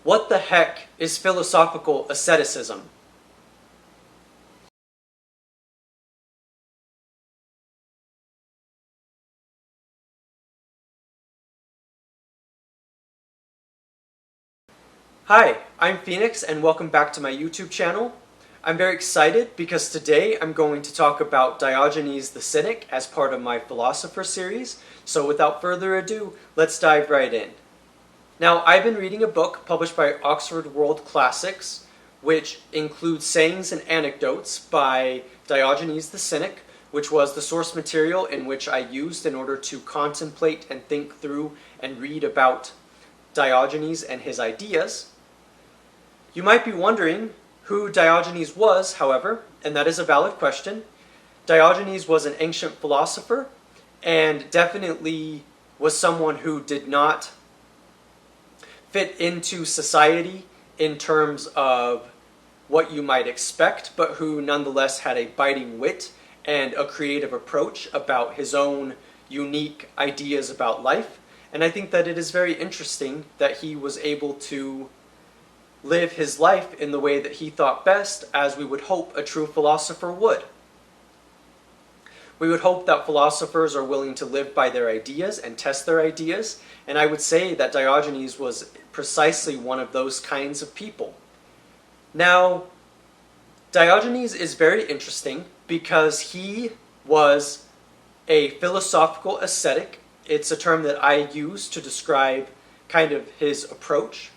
What the heck is philosophical asceticism? Hi, I'm Phoenix and welcome back to my YouTube channel. I'm very excited because today I'm going to talk about Diogenes the Cynic as part of my Philosopher series. So without further ado, let's dive right in. Now, I've been reading a book published by Oxford World Classics, which includes sayings and anecdotes by Diogenes the Cynic, which was the source material in which I used in order to contemplate and think through and read about Diogenes and his ideas. You might be wondering who Diogenes was, however, and that is a valid question. Diogenes was an ancient philosopher and definitely was someone who did not fit into society in terms of what you might expect, but who nonetheless had a biting wit and a creative approach about his own unique ideas about life. And I think that it is very interesting that he was able to live his life in the way that he thought best, as we would hope a true philosopher would. We would hope that philosophers are willing to live by their ideas and test their ideas, and I would say that Diogenes was precisely one of those kinds of people. Now, Diogenes is very interesting because he was a philosophical ascetic. It's a term that I use to describe kind of his approach.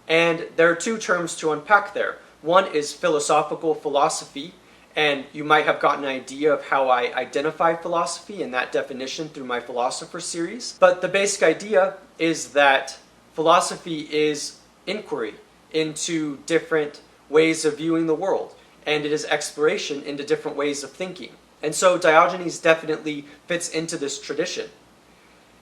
And there are two terms to unpack there. One is philosophical philosophy, and you might have gotten an idea of how I identify philosophy in that definition through my Philosopher series. But the basic idea is that philosophy is inquiry into different ways of viewing the world, and it is exploration into different ways of thinking. And so Diogenes definitely fits into this tradition.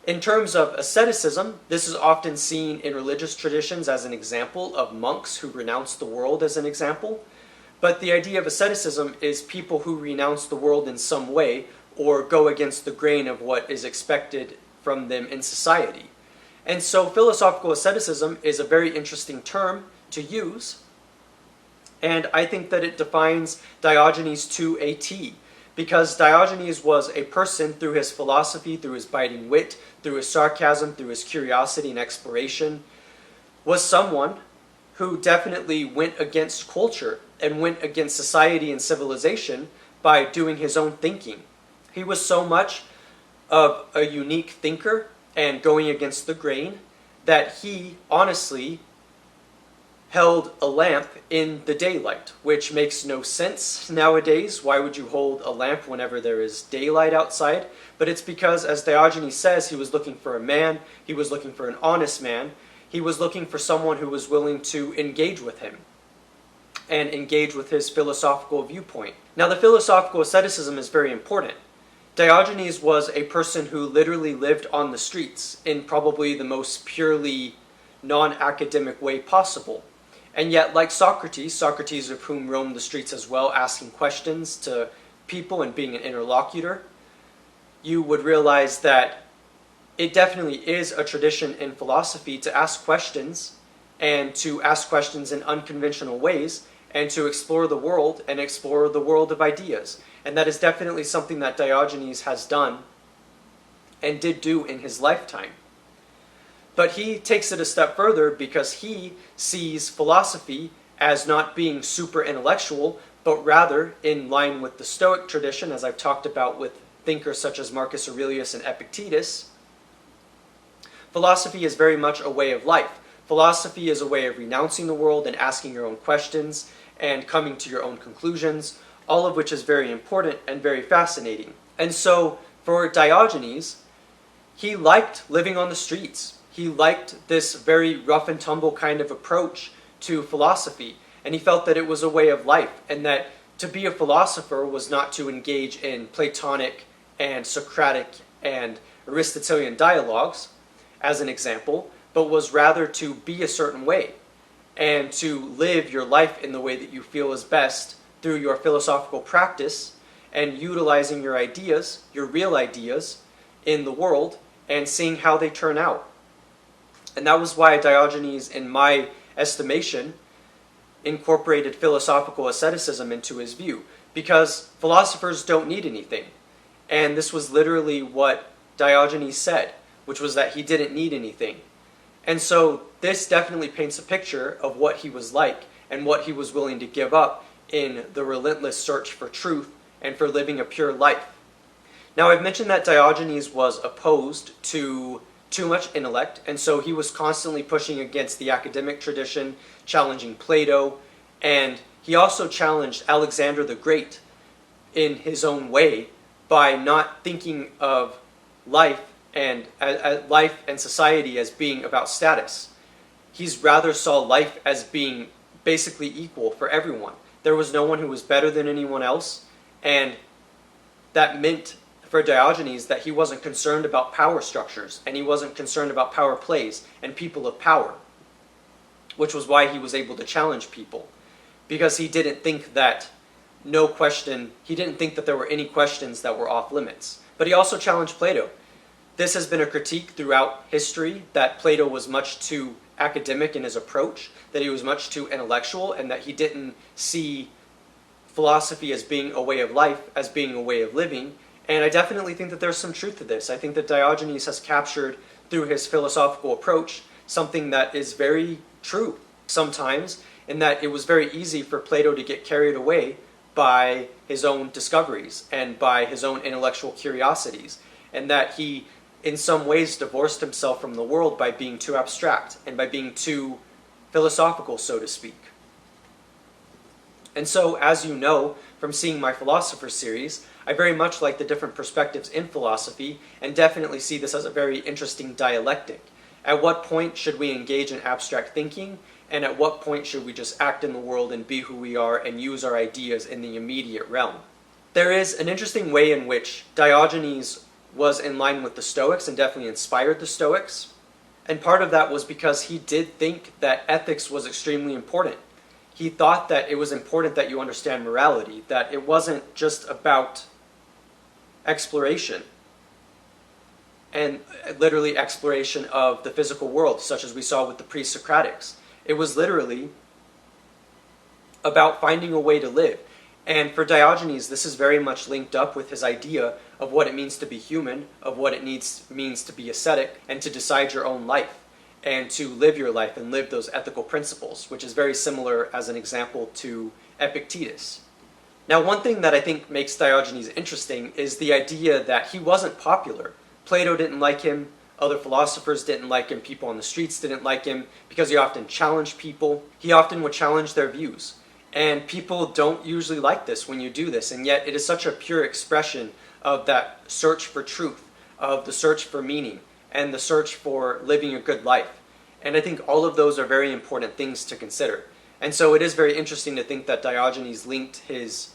In terms of asceticism, this is often seen in religious traditions as an example of monks who renounce the world as an example. But the idea of asceticism is people who renounce the world in some way or go against the grain of what is expected from them in society. And so philosophical asceticism is a very interesting term to use, and I think that it defines Diogenes to a T, because Diogenes was a person through his philosophy, through his biting wit, through his sarcasm, through his curiosity and exploration, was someone who definitely went against culture and went against society and civilization by doing his own thinking. He was so much of a unique thinker and going against the grain that he honestly held a lamp in the daylight, which makes no sense nowadays. Why would you hold a lamp whenever there is daylight outside? But it's because, as Diogenes says, he was looking for a man, he was looking for an honest man, he was looking for someone who was willing to engage with him and engage with his philosophical viewpoint. Now, the philosophical asceticism is very important. Diogenes was a person who literally lived on the streets in probably the most purely non-academic way possible. And yet, like Socrates of whom roamed the streets as well, asking questions to people and being an interlocutor, you would realize that it definitely is a tradition in philosophy to ask questions, and to ask questions in unconventional ways, and to explore the world and explore the world of ideas. And that is definitely something that Diogenes has done and did do in his lifetime. But he takes it a step further because he sees philosophy as not being super intellectual, but rather in line with the Stoic tradition, as I've talked about with thinkers such as Marcus Aurelius and Epictetus. Philosophy is very much a way of life. Philosophy is a way of renouncing the world and asking your own questions and coming to your own conclusions, all of which is very important and very fascinating. And so, for Diogenes, he liked living on the streets. He liked this very rough and tumble kind of approach to philosophy, and he felt that it was a way of life, and that to be a philosopher was not to engage in Platonic and Socratic and Aristotelian dialogues, as an example, but was rather to be a certain way, and to live your life in the way that you feel is best through your philosophical practice, and utilizing your ideas, your real ideas, in the world, and seeing how they turn out. And that was why Diogenes, in my estimation, incorporated philosophical asceticism into his view, because philosophers don't need anything. And this was literally what Diogenes said, which was that he didn't need anything. And so this definitely paints a picture of what he was like and what he was willing to give up in the relentless search for truth and for living a pure life. Now, I've mentioned that Diogenes was opposed to too much intellect, and so he was constantly pushing against the academic tradition, challenging Plato, and he also challenged Alexander the Great in his own way by not thinking of life and society as being about status. He's rather saw life as being basically equal for everyone. There was no one who was better than anyone else, and that meant for Diogenes that he wasn't concerned about power structures, and he wasn't concerned about power plays and people of power, which was why he was able to challenge people, because he didn't think that he didn't think that there were any questions that were off limits. But he also challenged Plato. This has been a critique throughout history, that Plato was much too academic in his approach, that he was much too intellectual, and that he didn't see philosophy as being a way of life, as being a way of living. And I definitely think that there's some truth to this. I think that Diogenes has captured, through his philosophical approach, something that is very true sometimes, in that it was very easy for Plato to get carried away by his own discoveries and by his own intellectual curiosities, and that he, in some ways, divorced himself from the world by being too abstract and by being too philosophical, so to speak. And so, as you know from seeing my Philosopher series, I very much like the different perspectives in philosophy and definitely see this as a very interesting dialectic. At what point should we engage in abstract thinking, and at what point should we just act in the world and be who we are and use our ideas in the immediate realm? There is an interesting way in which Diogenes was in line with the Stoics and definitely inspired the Stoics, and part of that was because he did think that ethics was extremely important. He thought that it was important that you understand morality, that it wasn't just about exploration, and literally exploration of the physical world, such as we saw with the pre-Socratics. It was literally about finding a way to live. And for Diogenes, this is very much linked up with his idea of what it means to be human, of what it means to be ascetic, and to decide your own life, and to live your life and live those ethical principles, which is very similar as an example to Epictetus. Now, one thing that I think makes Diogenes interesting is the idea that he wasn't popular. Plato didn't like him, other philosophers didn't like him, people on the streets didn't like him, because he often challenged people. He often would challenge their views. And people don't usually like this when you do this, and yet it is such a pure expression of that search for truth, of the search for meaning, and the search for living a good life. And I think all of those are very important things to consider. And so it is very interesting to think that Diogenes linked his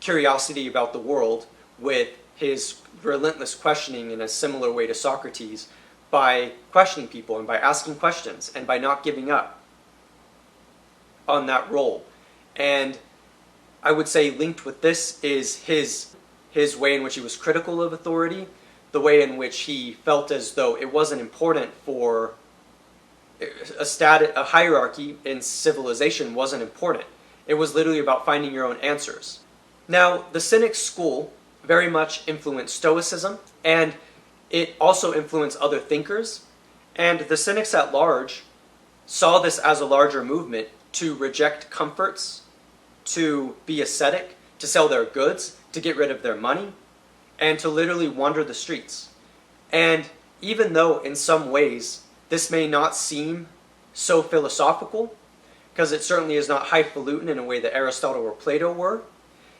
curiosity about the world with his relentless questioning in a similar way to Socrates, by questioning people and by asking questions and by not giving up on that role. And I would say linked with this is his way in which he was critical of authority, the way in which he felt as though it wasn't important for a hierarchy in civilization wasn't important. It was literally about finding your own answers. Now, the Cynic school very much influenced Stoicism, and it also influenced other thinkers. And the Cynics at large saw this as a larger movement to reject comforts, to be ascetic, to sell their goods, to get rid of their money, and to literally wander the streets. And even though in some ways this may not seem so philosophical, because it certainly is not highfalutin in a way that Aristotle or Plato were,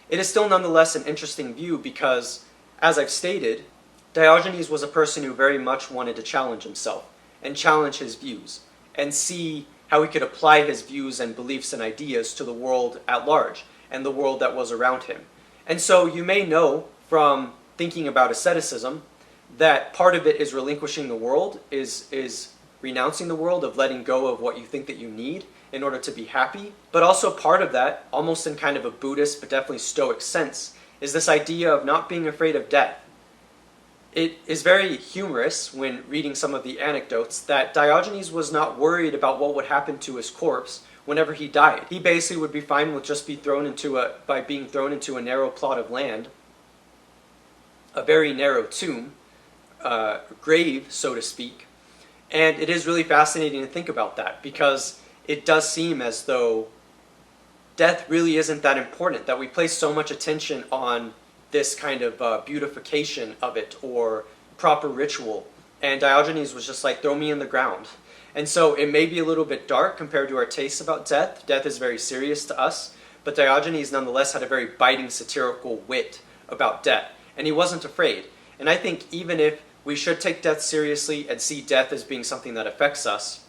it is still nonetheless an interesting view because, as I've stated, Diogenes was a person who very much wanted to challenge himself and challenge his views and see how he could apply his views and beliefs and ideas to the world at large and the world that was around him. And so you may know from thinking about asceticism that part of it is relinquishing the world, is renouncing the world, of letting go of what you think that you need in order to be happy. But also part of that, almost in kind of a Buddhist but definitely Stoic sense, is this idea of not being afraid of death. it is very humorous when reading some of the anecdotes that Diogenes was not worried about what would happen to his corpse whenever he died. He basically would be fine with just being thrown into a narrow plot of land, a very narrow tomb, grave, so to speak. And it is really fascinating to think about that, because it does seem as though death really isn't that important, that we place so much attention on this kind of beautification of it or proper ritual. And Diogenes was just like, throw me in the ground. And so it may be a little bit dark compared to our tastes about death. Death is very serious to us, but Diogenes nonetheless had a very biting satirical wit about death, and he wasn't afraid. And I think even if we should take death seriously and see death as being something that affects us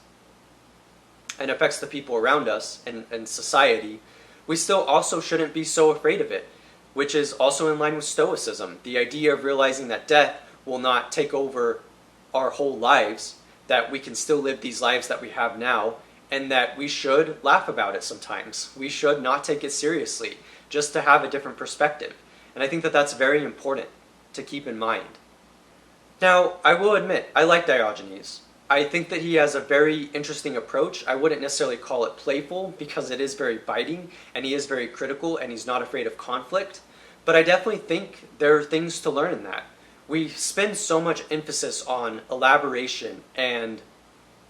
and affects the people around us and society, we still also shouldn't be so afraid of it, which is also in line with Stoicism. The idea of realizing that death will not take over our whole lives, that we can still live these lives that we have now, and that we should laugh about it sometimes. We should not take it seriously, just to have a different perspective. And I think that that's very important to keep in mind. Now, I will admit, I like Diogenes. I think that he has a very interesting approach. I wouldn't necessarily call it playful, because it is very biting, and he is very critical, and he's not afraid of conflict. But I definitely think there are things to learn in that. We spend so much emphasis on elaboration and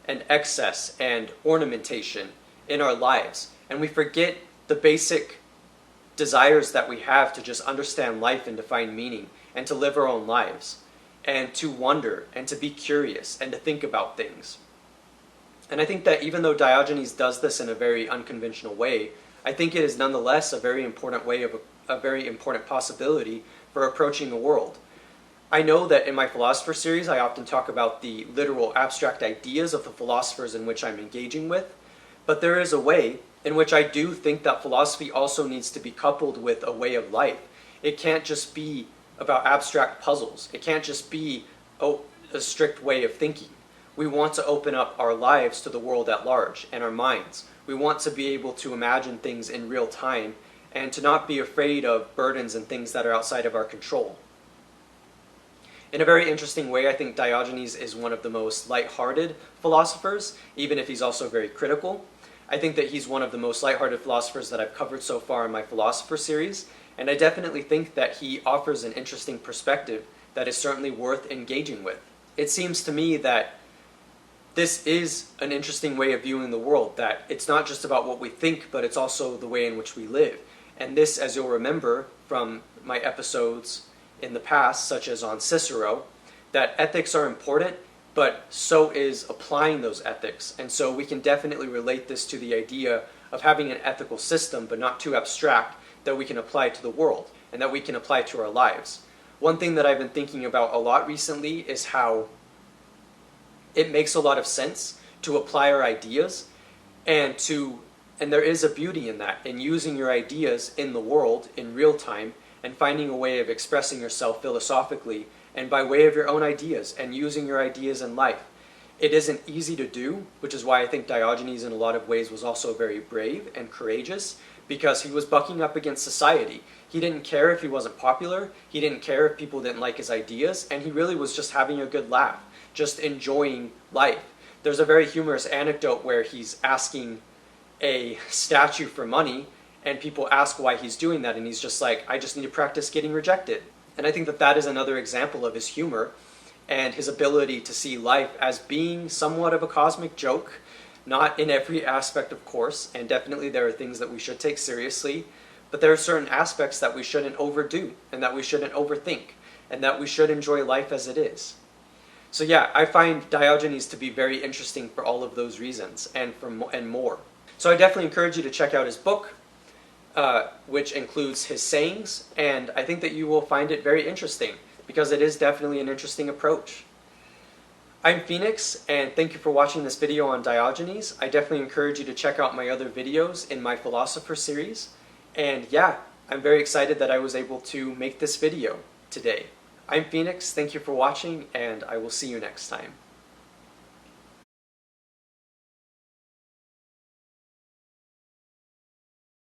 excess and ornamentation in our lives, and we forget the basic desires that we have to just understand life and to find meaning, and to live our own lives, and to wonder, and to be curious, and to think about things. And I think that even though Diogenes does this in a very unconventional way, I think it is nonetheless a very important way of a very important possibility for approaching the world. I know that in my Philosopher series, I often talk about the literal abstract ideas of the philosophers in which I'm engaging with, but there is a way in which I do think that philosophy also needs to be coupled with a way of life. It can't just be about abstract puzzles. It can't just be a strict way of thinking. We want to open up our lives to the world at large and our minds. We want to be able to imagine things in real time and to not be afraid of burdens and things that are outside of our control. In a very interesting way, I think Diogenes is one of the most lighthearted philosophers, even if he's also very critical. I think that he's one of the most lighthearted philosophers that I've covered so far in my Philosopher series, and I definitely think that he offers an interesting perspective that is certainly worth engaging with. It seems to me that this is an interesting way of viewing the world, that it's not just about what we think, but it's also the way in which we live. And this, as you'll remember from my episodes in the past, such as on Cicero, that ethics are important, but so is applying those ethics. And so we can definitely relate this to the idea of having an ethical system, but not too abstract, that we can apply to the world and that we can apply to our lives. One thing that I've been thinking about a lot recently is how it makes a lot of sense to apply our ideas and there is a beauty in that, in using your ideas in the world in real time and finding a way of expressing yourself philosophically and by way of your own ideas and using your ideas in life. It isn't easy to do, which is why I think Diogenes in a lot of ways was also very brave and courageous, because he was bucking up against society. He didn't care if he wasn't popular, he didn't care if people didn't like his ideas, and he really was just having a good laugh, just enjoying life. There's a very humorous anecdote where he's asking a statue for money, and people ask why he's doing that, and he's just like, I just need to practice getting rejected. And I think that that is another example of his humor and his ability to see life as being somewhat of a cosmic joke. Not in every aspect, of course, and definitely there are things that we should take seriously, but there are certain aspects that we shouldn't overdo, and that we shouldn't overthink, and that we should enjoy life as it is. So yeah, I find Diogenes to be very interesting for all of those reasons, and more. So I definitely encourage you to check out his book, which includes his sayings, and I think that you will find it very interesting, because it is definitely an interesting approach. I'm Phoenix, and thank you for watching this video on Diogenes. I definitely encourage you to check out my other videos in my Philosopher series. And yeah, I'm very excited that I was able to make this video today. I'm Phoenix, thank you for watching, and I will see you next time.